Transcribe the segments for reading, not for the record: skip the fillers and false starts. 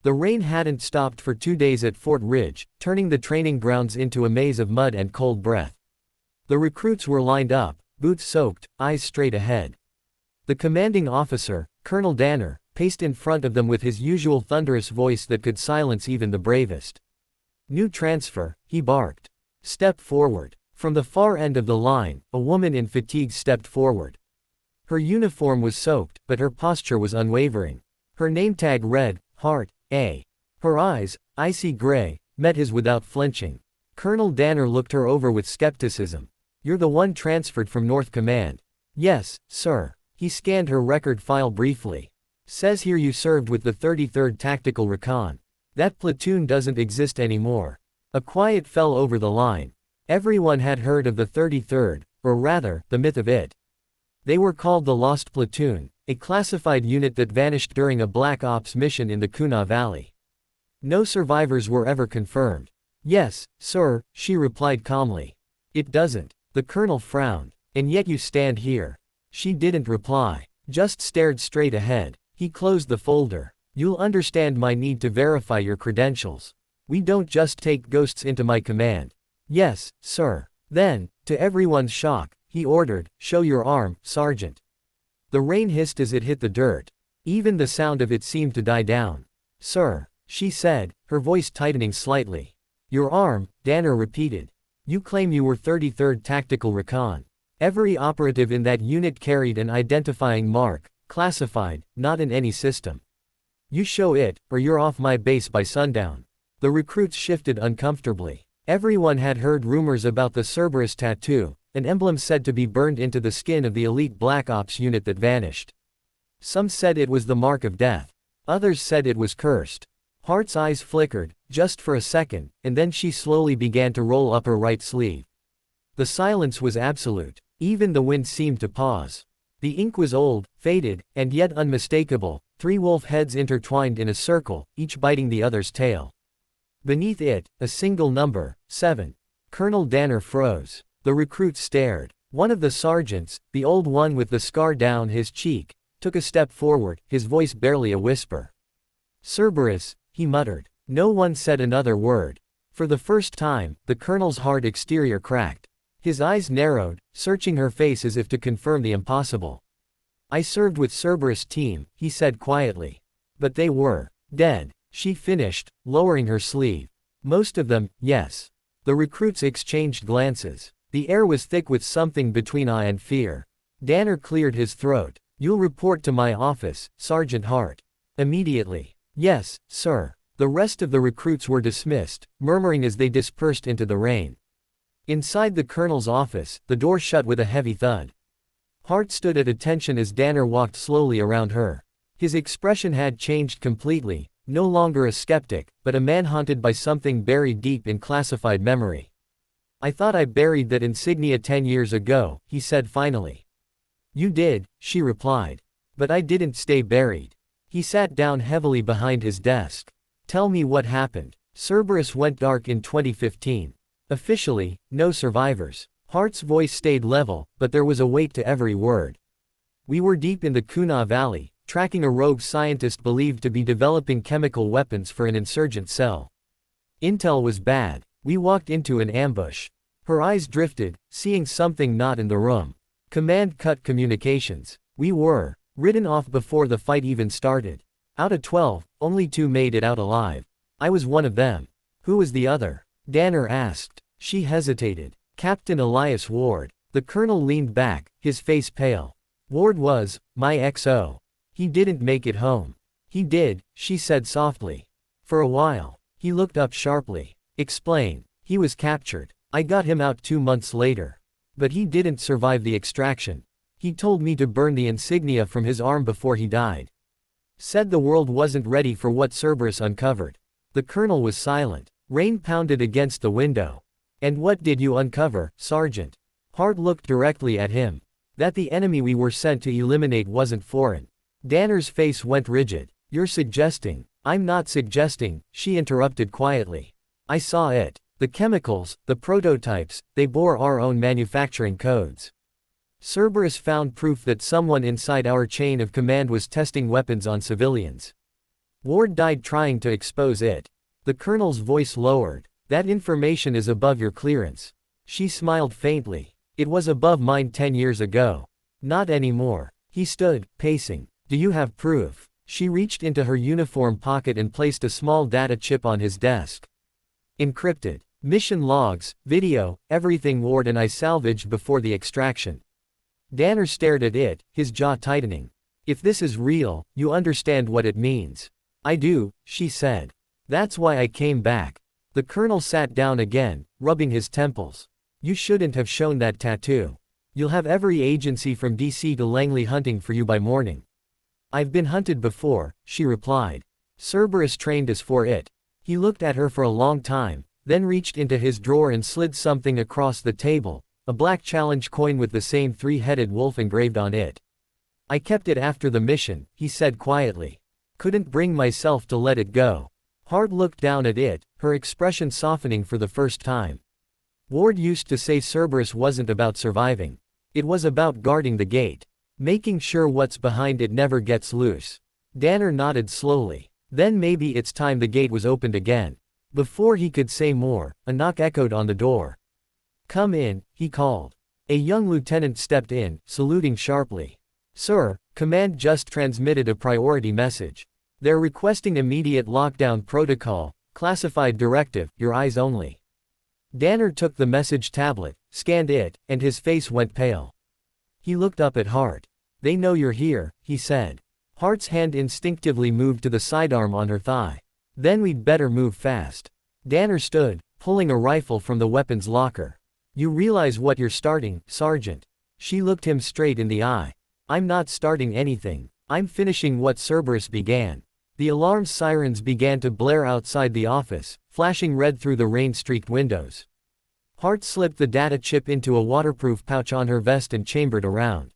The rain hadn't stopped for 2 days at Fort Ridge, turning the training grounds into a maze of mud and cold breath. The recruits were lined up, boots soaked, eyes straight ahead. The commanding officer, Colonel Danner, paced in front of them with his usual thunderous voice that could silence even the bravest. "New transfer," he barked. "Step forward." From the far end of the line, a woman in fatigues stepped forward. Her uniform was soaked, but her posture was unwavering. Her name tag read, Hart, A. Her eyes, icy gray, met his without flinching. Colonel Danner looked her over with skepticism. "You're the one transferred from North Command." "Yes, sir." He scanned her record file briefly. "Says here you served with the 33rd Tactical Recon. That platoon doesn't exist anymore." A quiet fell over the line. Everyone had heard of the 33rd, or rather, the myth of it. They were called the Lost Platoon, a classified unit that vanished during a Black Ops mission in the Kuna Valley. No survivors were ever confirmed. "Yes, sir," she replied calmly. "It doesn't." The colonel frowned. "And yet you stand here." She didn't reply, just stared straight ahead. He closed the folder. "You'll understand my need to verify your credentials. We don't just take ghosts into my command." "Yes, sir." Then, to everyone's shock, he ordered, "Show your arm, Sergeant." The rain hissed as it hit the dirt. Even the sound of it seemed to die down. "Sir," she said, her voice tightening slightly. "Your arm," Danner repeated. "You claim you were 33rd Tactical Recon. Every operative in that unit carried an identifying mark, classified, not in any system. You show it, or you're off my base by sundown." The recruits shifted uncomfortably. Everyone had heard rumors about the Cerberus Tattoo, an emblem said to be burned into the skin of the elite Black Ops unit that vanished. Some said it was the mark of death. Others said it was cursed. Hart's eyes flickered, just for a second, and then she slowly began to roll up her right sleeve. The silence was absolute. Even the wind seemed to pause. The ink was old, faded, and yet unmistakable, 3 wolf heads intertwined in a circle, each biting the other's tail. Beneath it, a single number, 7. Colonel Danner froze. The recruits stared. One of the sergeants, the old one with the scar down his cheek, took a step forward, his voice barely a whisper. "Cerberus," he muttered. No one said another word. For the first time, the colonel's hard exterior cracked. His eyes narrowed, searching her face as if to confirm the impossible. "I served with Cerberus team," he said quietly. "But they were dead," she finished, lowering her sleeve. "Most of them, yes." The recruits exchanged glances. The air was thick with something between awe and fear. Danner cleared his throat. "You'll report to my office, Sergeant Hart." "Immediately." "Yes, sir." The rest of the recruits were dismissed, murmuring as they dispersed into the rain. Inside the colonel's office, the door shut with a heavy thud. Hart stood at attention as Danner walked slowly around her. His expression had changed completely, no longer a skeptic, but a man haunted by something buried deep in classified memory. "I thought I buried that insignia 10 years ago," he said finally. "You did," she replied. "But I didn't stay buried." He sat down heavily behind his desk. "Tell me what happened." Cerberus went dark in 2015. Officially, no survivors. Hart's voice stayed level, but there was a weight to every word. "We were deep in the Kuna Valley, tracking a rogue scientist believed to be developing chemical weapons for an insurgent cell. Intel was bad. We walked into an ambush." Her eyes drifted, seeing something not in the room. "Command cut communications. We were ridden off before the fight even started. Out of 12, only 2 made it out alive. I was one of them." "Who was the other?" Danner asked. She hesitated. "Captain Elias Ward." The colonel leaned back, his face pale. "Ward was my XO. He didn't make it home." "He did," she said softly. "For a while." He looked up sharply. "Explain." "He was captured. I got him out 2 months later. But he didn't survive the extraction. He told me to burn the insignia from his arm before he died. Said the world wasn't ready for what Cerberus uncovered." The colonel was silent. Rain pounded against the window. "And what did you uncover, Sergeant?" Hart looked directly at him. "That the enemy we were sent to eliminate wasn't foreign." Danner's face went rigid. "You're suggesting." "I'm not suggesting," she interrupted quietly. "I saw it. The chemicals, the prototypes, they bore our own manufacturing codes. Cerberus found proof that someone inside our chain of command was testing weapons on civilians. Ward died trying to expose it. The colonel's voice lowered. That information is above your clearance. She smiled faintly. It was above mine 10 years ago. Not anymore. He stood, pacing. Do you have proof? She reached into her uniform pocket and placed a small data chip on his desk. Encrypted. Mission logs, video, everything Ward and I salvaged before the extraction. Danner stared at it, his jaw tightening. If this is real, you understand what it means. I do, she said. That's why I came back. The colonel sat down again, rubbing his temples. You shouldn't have shown that tattoo. You'll have every agency from DC to Langley hunting for you by morning. I've been hunted before, she replied. Cerberus trained us for it. He looked at her for a long time, then reached into his drawer and slid something across the table, a black challenge coin with the same three-headed wolf engraved on it. I kept it after the mission, he said quietly. Couldn't bring myself to let it go. Hart looked down at it, her expression softening for the first time. Ward used to say Cerberus wasn't about surviving. It was about guarding the gate. Making sure what's behind it never gets loose. Danner nodded slowly. Then maybe it's time the gate was opened again. Before he could say more, a knock echoed on the door. Come in, he called. A young lieutenant stepped in, saluting sharply. Sir, command just transmitted a priority message. They're requesting immediate lockdown protocol, classified directive, your eyes only. Danner took the message tablet, scanned it, and his face went pale. He looked up at Hart. They know you're here, he said. Hart's hand instinctively moved to the sidearm on her thigh. Then we'd better move fast. Danner stood, pulling a rifle from the weapons locker. You realize what you're starting, Sergeant. She looked him straight in the eye. I'm not starting anything. I'm finishing what Cerberus began. The alarm sirens began to blare outside the office, flashing red through the rain-streaked windows. Hart slipped the data chip into a waterproof pouch on her vest and chambered around.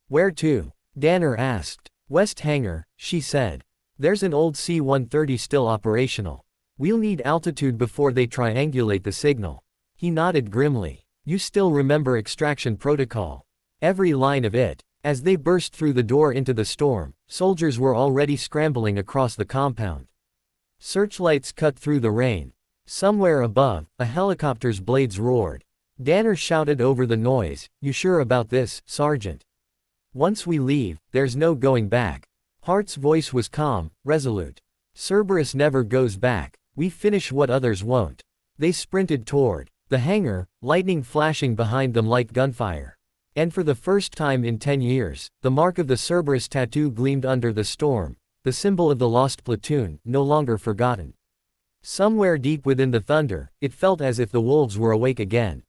Where to? Danner asked. West Hangar, she said. There's an old C-130 still operational. We'll need altitude before they triangulate the signal. He nodded grimly. You still remember extraction protocol. Every line of it. As they burst through the door into the storm, soldiers were already scrambling across the compound. Searchlights cut through the rain. Somewhere above, a helicopter's blades roared. Danner shouted over the noise, You sure about this, Sergeant? Once we leave, there's no going back. Hart's voice was calm, resolute. Cerberus never goes back. We finish what others won't. They sprinted toward the hangar, lightning flashing behind them like gunfire. And for the first time in 10 years, the mark of the Cerberus tattoo gleamed under the storm, the symbol of the Lost Platoon, no longer forgotten. Somewhere deep within the thunder, it felt as if the wolves were awake again.